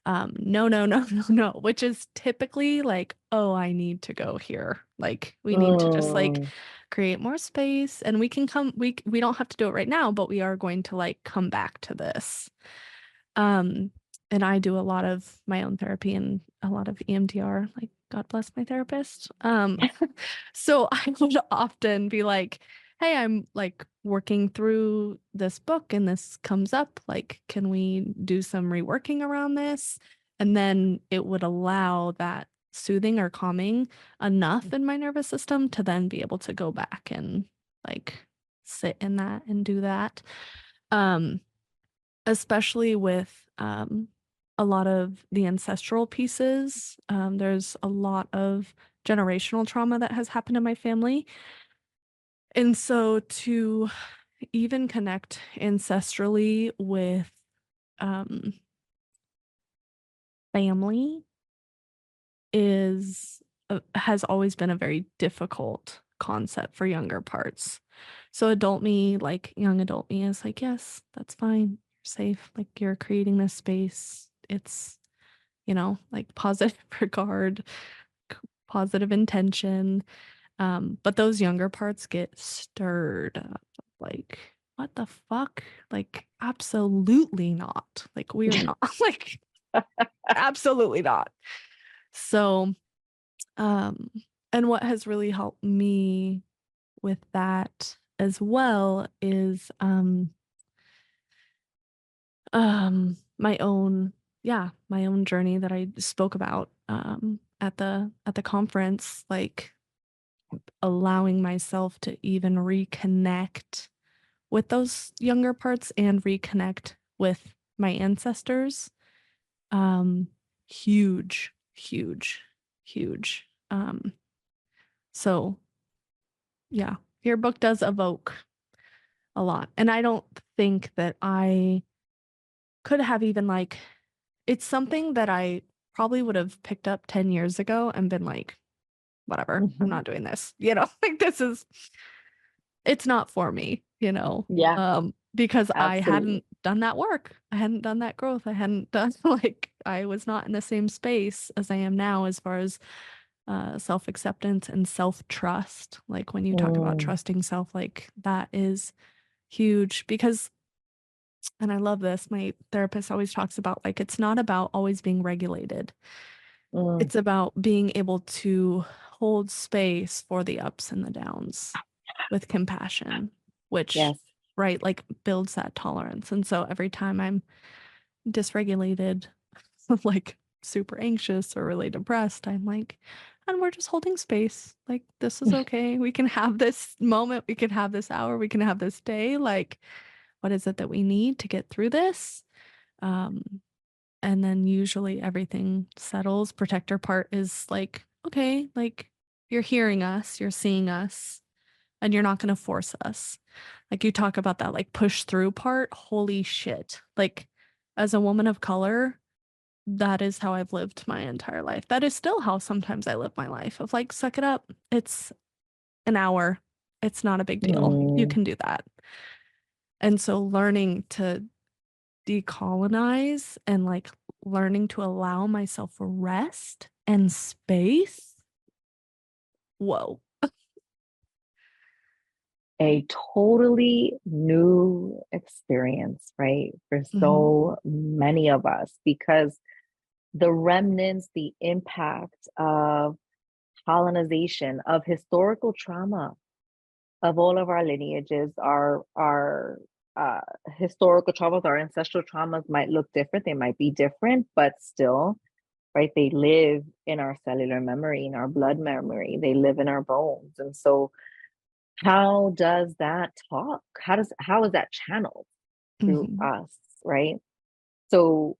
no, no, no, no, no, which is typically like, oh, I need to go here. Like we need to just like mm, create more space and we can come we don't have to do it right now, but we are going to like come back to this. Um and I do a lot of my own therapy and a lot of EMDR, like God bless my therapist. So I would often be like, hey, I'm like working through this book and this comes up. Like, can we do some reworking around this? And then it would allow that soothing or calming enough in my nervous system to then be able to go back and like sit in that and do that. Um, Especially with a lot of the ancestral pieces. There's a lot of generational trauma that has happened in my family. And so to even connect ancestrally with um, family is has always been a very difficult concept for younger parts. So adult me, like young adult me is like, yes, that's fine. You're safe. Like you're creating this space. It's, like positive regard, positive intention. But those younger parts get stirred up. Like, what the fuck? Like, absolutely not. Like, we are not like absolutely not. So, um, and what has really helped me with that as well is my own my own journey that I spoke about at the conference, like allowing myself to even reconnect with those younger parts and reconnect with my ancestors. Um huge, huge, huge. So yeah, your book does evoke a lot. And I don't think that I could have even like it's something that I probably would have picked up 10 years ago and been like, whatever, I'm mhm. not doing this. Like it's not for me, Yeah, because I absolutely. hadn't done that work. I hadn't done that growth. I hadn't done like I was not in the same space as I am now as far as self-acceptance and self-trust. Like when you talk about Mm, trusting self, like that is huge because and I love this. My therapist always talks about like it's not about always being regulated. mm, It's about being able to hold space for the ups and the downs with compassion, which yes. right like builds that tolerance. And so every time I'm dysregulated, like super anxious or really depressed, I'm like, and we're just holding space. Like this is okay. We can have this moment, we can have this hour, we can have this day. Like what is it that we need to get through this? Um, and then usually everything settles. Protector part is like, okay, like you're hearing us, you're seeing us, and you're not going to force us. Like you talk about that like push through part. Holy shit. Like as a woman of color, that is how I've lived my entire life. That is still how sometimes I live my life of like, suck it up. It's an hour. It's not a big deal. You Mm, can do that. And so learning to decolonize and like learning to allow myself rest and space. Whoa. a totally new experience, right? For Mhm. so many of us, because the remnants, the impact of colonization, of historical trauma, of all of our lineages, our uh, historical traumas, our ancestral traumas might look different. They might be different, but still, right? They live in our cellular memory, in our blood memory. They live in our bones, and so how does that talk? How is that channeled through Mhm. us, right? So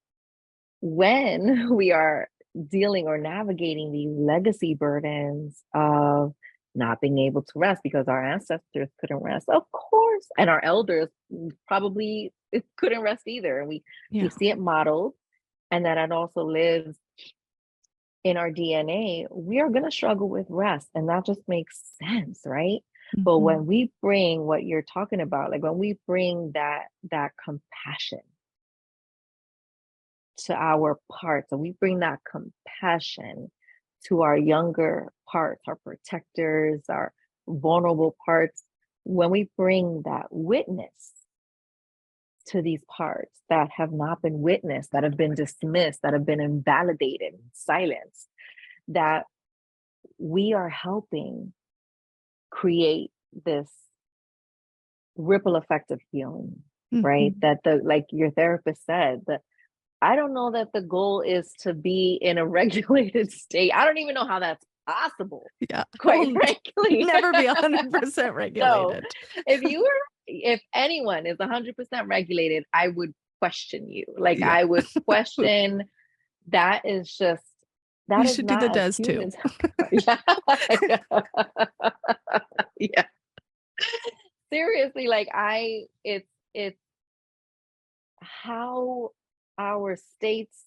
when we are dealing or navigating these legacy burdens of not being able to rest because our ancestors couldn't rest, of course, and our elders probably couldn't rest either. And we Yeah. see it modeled, and that it also lives in our DNA. We are going to struggle with rest, and that just makes sense, right? But Mhm. when we bring what you're talking about, like when we bring that compassion to our parts, and we bring that compassion to our younger parts, our protectors, our vulnerable parts, when we bring that witness to these parts that have not been witnessed, that have been dismissed, that have been invalidated, silenced, that we are helping create this ripple effect of healing, right? Mhm. That the, like your therapist said, that I don't know that the goal is to be in a regulated state. I don't even know how that's possible, Yeah. quite We'll frankly. never be 100% No, regulated. if anyone is 100% regulated, I would question you. Like Yeah. I would question, that is just, that You is should do the not as does too. humans. Yeah. Yeah. Seriously, like it's how our states,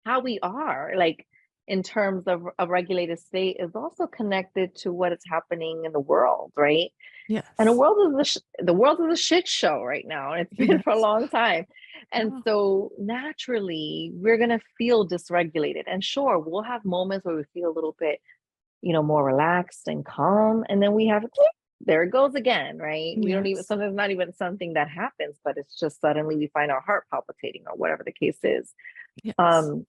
how we are, like in terms of a regulated state, is also connected to what is happening in the world, right? And Yes. the world is a shit show right now, and it's been for a Yes. long time. And Yeah. so naturally, we're gonna feel dysregulated. And sure, we'll have moments where we feel a little bit, more relaxed and calm, and then we have, there it goes again, right? We don't even, Yes. sometimes not even something that happens, but it's just suddenly we find our heart palpitating or whatever the case is. Yes. um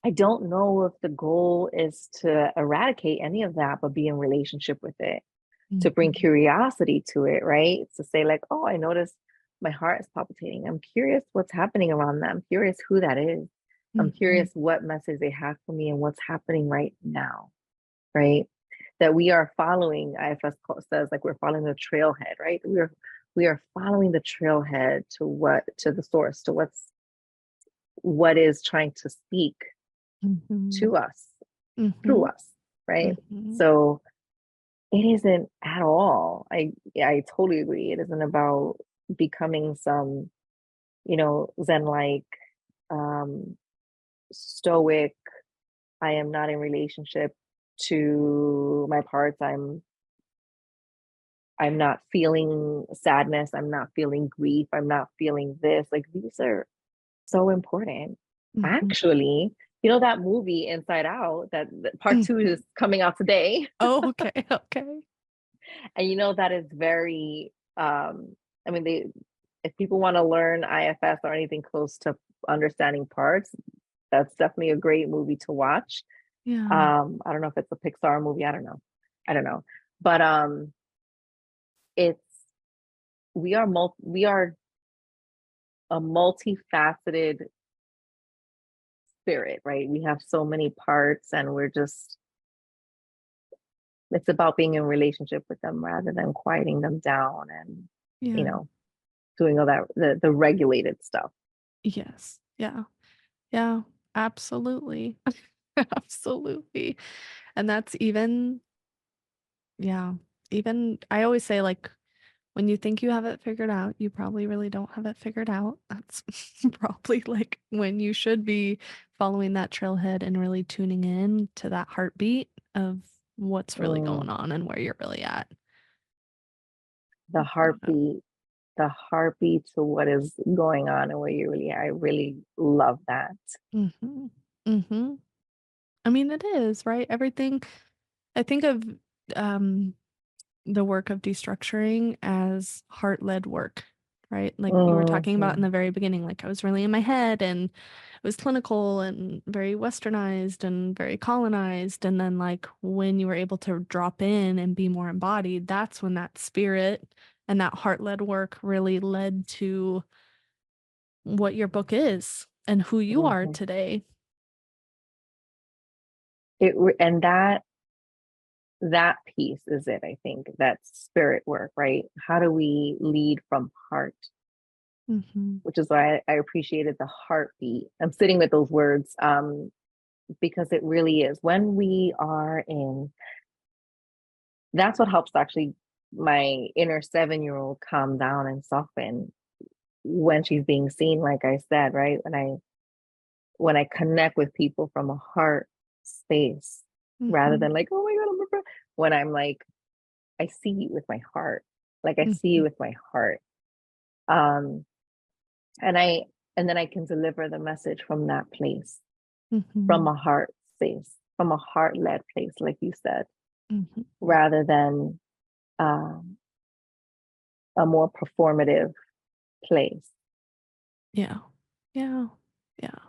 I don't know if the goal is to eradicate any of that, but be in relationship with it, to bring Mhm. curiosity to it, right? To say, like, oh, I noticed my heart is palpitating. I'm curious what's happening around that. I'm curious who that is. I'm Mhm. curious what message they have for me and what's happening right now, right? That we are following, IFS says, like we're following the trailhead, right? We are following the trailhead to the source, to what is trying to speak Mhm. to us, through Mhm. us, right? Mhm. So it isn't at all. I totally agree. It isn't about becoming some, Zen like, um, stoic. I am not in relationship to my parts. I'm not feeling sadness. I'm not feeling grief. I'm not feeling this. Like these are so important. Mhm. Actually, that movie Inside Out, that part two Mhm. is coming out today. Oh, okay. Okay. And that is very, I mean, if people want to learn IFS or anything close to understanding parts, that's definitely a great movie to watch. Yeah. I don't know if it's a Pixar movie. I don't know. But it's we are a multifaceted spirit, right? We have so many parts, and it's about being in relationship with them rather than quieting them down and, you Yeah. know, doing all that, the regulated stuff. Yes. Yeah. Yeah. Absolutely. Absolutely. And that's even, yeah, even I always say, like, when you think you have it figured out, you probably really don't have it figured out. That's probably like when you should be following that trailhead and really tuning in to that heartbeat of what's really going Mm, on and where you're really at. the heartbeat, the heartbeat to what is going on and where I really love that. Mm-hmm. Mm-hmm. I mean, it is, right? Everything I think of, um the work of destructuring as heart-led work, right? Like you were talking about in Mhm. the very beginning, like I was really in my head and it was clinical and very westernized and very colonized. And then like when you were able to drop in and be more embodied, that's when that spirit and that heart-led work really led to what your book is and who you are Mhm. today. And that piece is it, I think. That's spirit work, right? How do we lead from heart? Hmm. Which is why I appreciated the heartbeat. I'm sitting with those words, because it really is when we are in. That's what helps actually my inner 7-year-old calm down and soften when she's being seen. Like I said, right, when I connect with people from a heart space rather Hmm. than like, oh my god, when I'm like, I see you with my heart, like I see Hmm. you with my heart. um and I and then I can deliver the message from that place, from Hmm. a heart space, from a heart led place, like you said, Hmm. rather than um a more performative place. Yeah. Yeah. Yeah.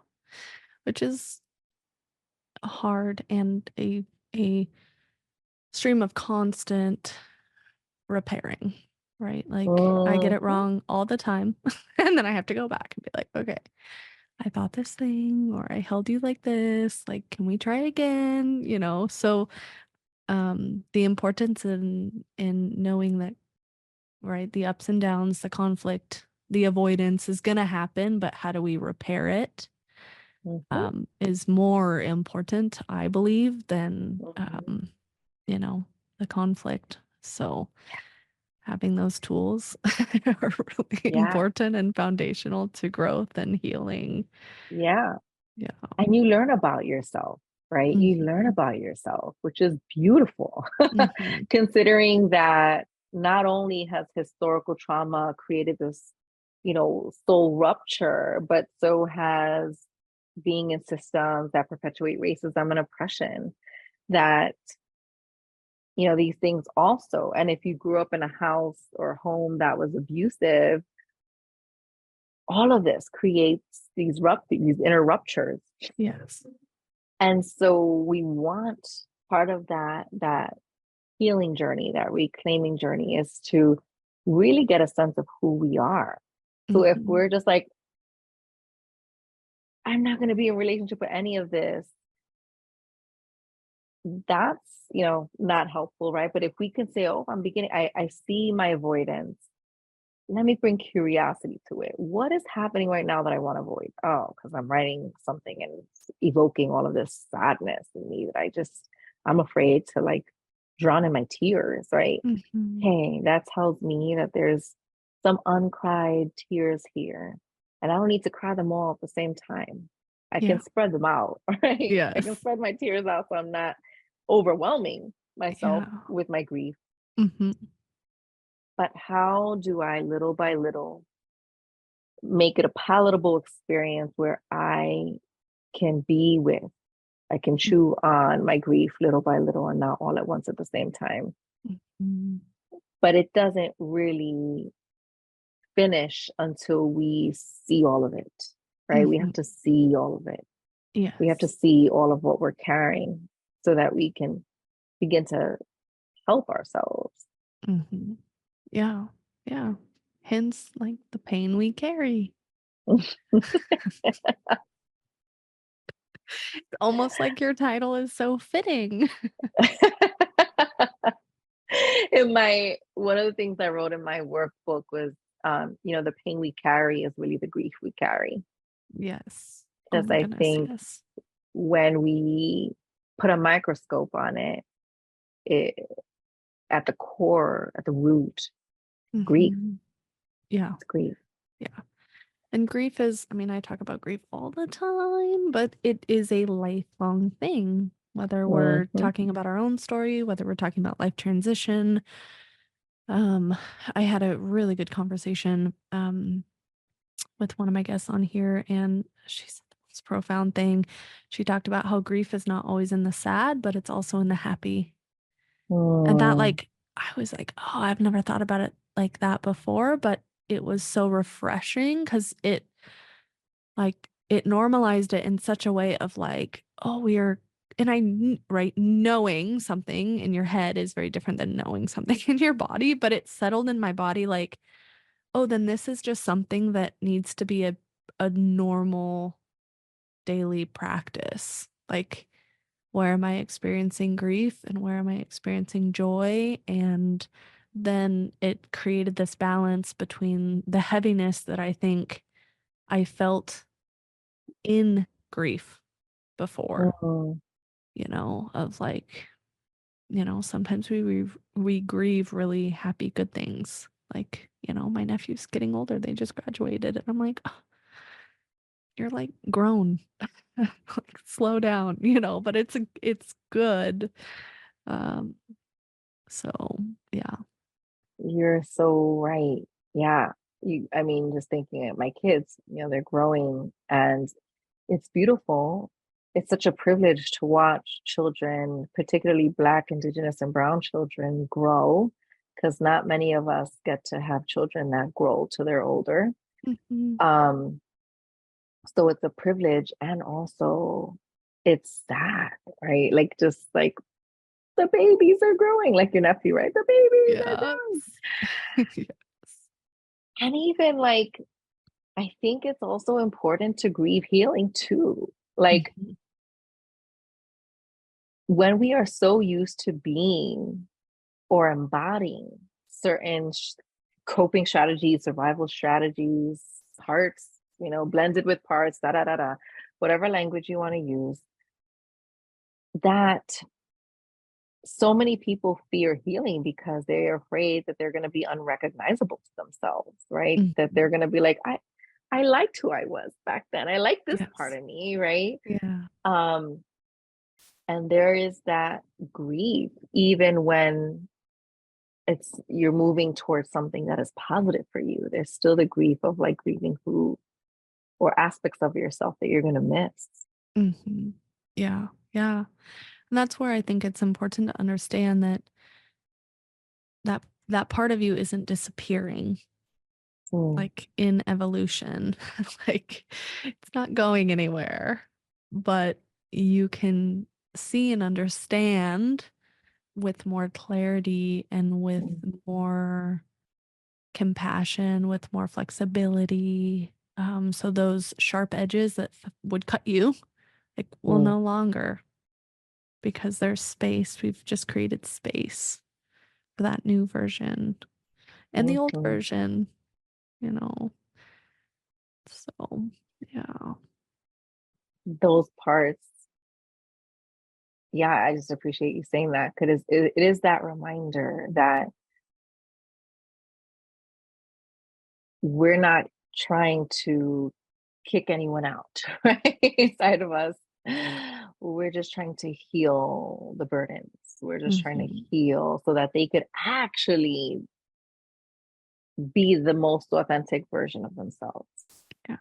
Which is hard and a stream of constant repairing, right? Like I get it Mhm. wrong all the time. And then I have to go back and be like, okay, I thought this thing, or I held you like this. Like, can we try again? So the importance in knowing that, right, the ups and downs, the conflict, the avoidance is gonna happen, but how do we repair it? Mhm. Is more important, I believe, than Mhm. the conflict. So having those tools are really Yeah, important and foundational to growth and healing. yeah. Yeah. And you learn about yourself, right? You learn Hmm. about yourself, which is beautiful. Hmm. Considering that not only has historical trauma created this, soul rupture, but so has being in systems that perpetuate racism and oppression, that, these things also. And if you grew up in a house or a home that was abusive, all of this creates these inner ruptures. Yes. And so we want part of that healing journey, that reclaiming journey, is to really get a sense of who we are. So if Hmm. we're just like, I'm not going to be in a relationship with any of this, that's, not helpful, right? But if we can say, oh, I see my avoidance. Let me bring curiosity to it. What is happening right now that I want to avoid? Oh, because I'm writing something and it's evoking all of this sadness in me that I'm afraid to like drown in my tears, right? Hmm. Hey, that tells me that there's some uncried tears here. And I don't need to cry them all at the same time. I Yeah. can spread them out, right? I can Yes. spread my tears out so I'm not overwhelming myself Yeah. with my grief. Hmm. But how do I, little by little, make it a palatable experience where I can chew on my grief little by little and not all at once at the same time. Hmm. But it doesn't really finish until we see all of it, right? We Hmm. have to see all of it. We have to Yes. see all of what we're carrying so that we can begin to help ourselves. Hmm. Yeah. Yeah. Hence, like the pain we carry. Almost like your title is so fitting. In my One of the things I wrote in my workbook was, the pain we carry is really the grief we carry. Yes. Oh Because my I goodness. think Yes. when we put a microscope on it, it at the core, at the root, grief. Hmm. Yeah. It's grief. Yeah. And grief is, I mean, I talk about grief all the time, but it is a lifelong thing. Whether we're Hmm. talking about our own story, whether we're talking about life transition. Um, I had a really good conversation with one of my guests on here, and she said the most profound thing. She talked about how grief is not always in the sad, but it's also in the happy. And that Mm, like I was like, oh, I've never thought about it like that before, but it was so refreshing because it normalized it in such a way of like, oh, right, knowing something in your head is very different than knowing something in your body, but it settled in my body like, oh, then this is just something that needs to be a normal daily practice. Like, where am I experiencing grief and where am I experiencing joy? And then it created this balance between the heaviness that I think I felt in grief before, Mhm. of like, sometimes we grieve really happy, good things. Like, my nephew's getting older. They just graduated. And I'm like, oh, you're like grown. Like, slow down, but it's good. Um, so yeah. You're so right. Yeah. I mean, just thinking of my kids, they're growing and it's beautiful. It's such a privilege to watch children, particularly Black, Indigenous, and Brown children, grow because not many of us get to have children that grow till they're older. Mhm. Um, so it's a privilege and also it's sad, right? Like just like the babies are growing, like your nephew, right? The babies are growing. Yes. Yes. And even like I think it's also important to grieve healing too. Like Mhm. when we are so used to being or embodying certain coping strategies, survival strategies, parts, blended with parts, da da da da, whatever language you want to use, that so many people fear healing because they're afraid that they're going to be unrecognizable to themselves, right? That they're Mhm. going to be like, I liked who I was back then. I like this part Yes. of me, right? Yeah. Um, and there is that grief, even when you're moving towards something that is positive for you. There's still the grief of like grieving who or aspects of yourself that you're gonna miss. Mhm. Yeah. Yeah. And that's where I think it's important to understand that part of you isn't disappearing Mm, like in evolution. Like, it's not going anywhere, but you can see and understand with more clarity and with mm, more compassion, with more flexibility. So those sharp edges that would cut you, like, will mm, no longer, because there's space. We've just created space for that new version and the old mhm. version, you know. So, yeah. Those parts, yeah, I just appreciate you saying that because it is that reminder that we're not trying to kick anyone out, right? Inside of us. We're just trying to heal the burdens. We're just trying to Mhm. heal so that they could actually be the most authentic version of themselves. Yeah.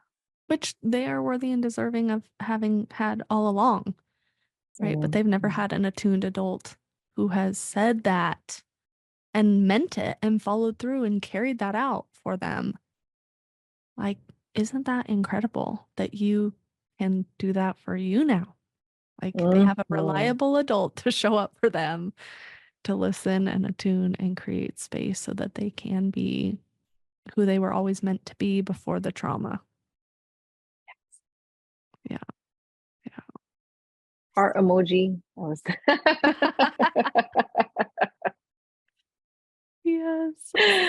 Which they are worthy and deserving of having had all along, right? But they've never Mhm. had an attuned adult who has said that and meant it and followed through and carried that out for them. Like, isn't that incredible that you can do that for you now? Like, they have a Mhm. reliable adult to show up for them, to listen and attune and create space so that they can be who they were always meant to be before the trauma. Yeah. Heart emoji. That was Yes.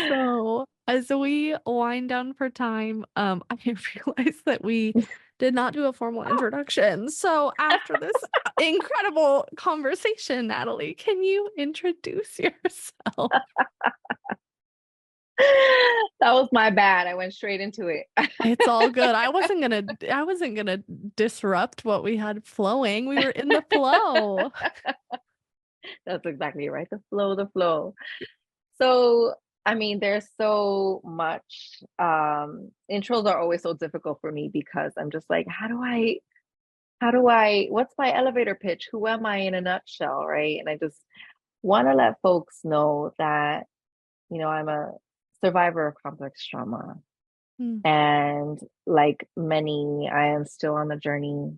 So as we wind down for time, I realized that we did not do a formal introduction. So after this incredible conversation, Natalie, can you introduce yourself? that was my bad. I went straight into it. It's all good. I wasn't gonna disrupt what we had flowing. We were in the flow. That's exactly right. The flow, the flow. So, I mean, there's so much. Intros are always so difficult for me because I'm just like, what's my elevator pitch? Who am I in a nutshell? Right. And I just, want to let folks know that, I'm a survivor of complex trauma. Mm, And like many, I am still on the journey.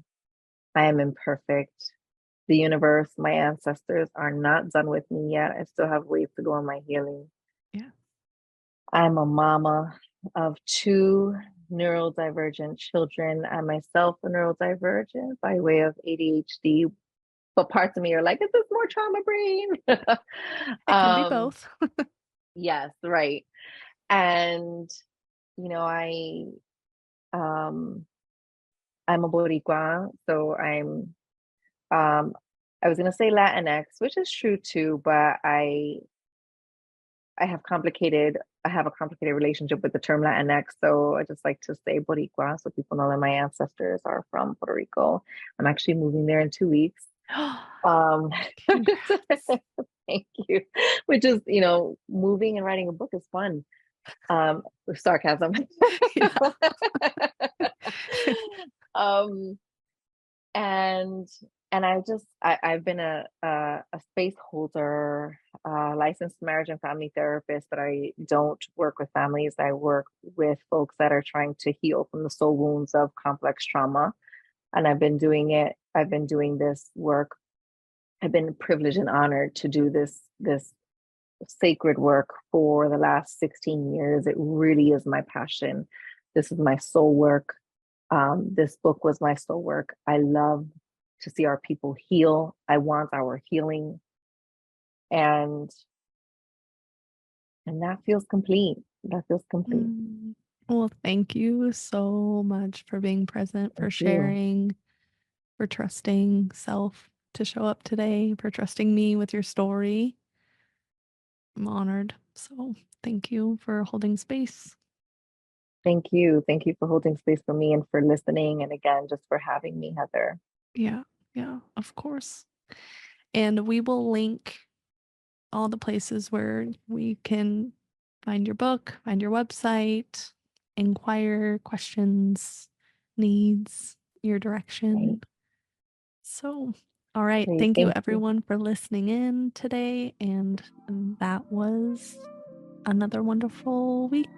I am imperfect. The universe, my ancestors are not done with me yet. I still have ways to go on my healing. yeah. I'm a mama of two neurodivergent children. I'm myself a neurodivergent by way of ADHD, but parts of me are like, is this more trauma brain? It can be um, both. yes, right. And you know, um I'm a Boricua, so um I was gonna say Latinx, which is true too, but I have complicated I have a complicated relationship with the term Latinx, so I just like to say Boricua so people know that my ancestors are from Puerto Rico. I'm actually moving there in 2 weeks. Um, Congrats. thank you. Which is, moving and writing a book is fun. With sarcasm. Yeah. um, and I've been a space holder, licensed marriage and family therapist, but I don't work with families. I work with folks that are trying to heal from the soul wounds of complex trauma. And I've been doing this work. I've been privileged and honored to do this sacred work for the last 16 years. It really is my passion. This is my soul work. This book was my soul work. I love to see our people heal. I want our healing, and that feels complete. That feels complete. Mm. Well, thank you so much for being present, for Thank you. sharing, for trusting self to show up today, for trusting me with your story. I'm honored. So thank you for holding space. Thank you. Thank you for holding space for me and for listening. And again, just for having me, Heather. Yeah, yeah, of course. And we will link all the places where we can find your book, find your website, inquire questions, needs, your Great. direction. So, all right. Great. Thank you, Thank you. everyone, for listening in today. And that was another wonderful week.